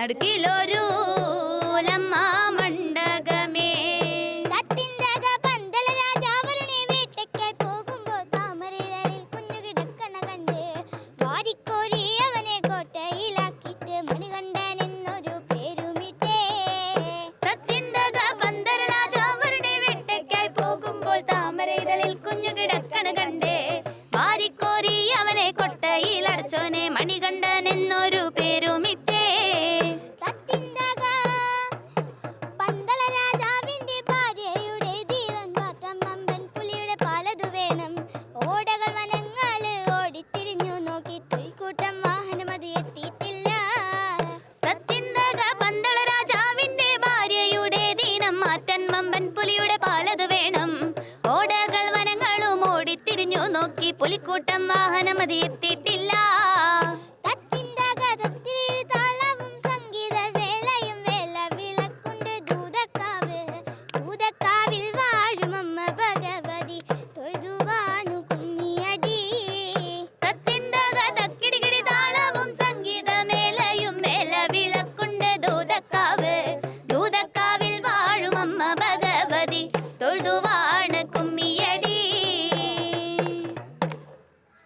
നടുക്കിലൊരു മണ്ഡകമേ ോനെ മണികണ്ഠൻ എന്നൊരു പേരുമിട്ടേ പന്തള രാജാവിന്റെ ഭാര്യയുടെ ജീവൻ മാറ്റമ്പൻ പുലിയുടെ പാലതു വേണം ഓടകൾ വനങ്ങള് ഓടിത്തിരിഞ്ഞു നോക്കി തുൽക്കൂട്ടം വാഹനം അത് എത്തിയിട്ടില്ല പന്തള രാജാവിന്റെ ഭാര്യയുടെ ദീനം മാറ്റൻ മമ്പൻ പുലിയുടെ പാലതു വേണം ഓടകൾ വനങ്ങളും ഓടിത്തിരിഞ്ഞു നോക്കി പുലിക്കൂട്ടം വാഹനം അത് എത്തിയിട്ടില്ല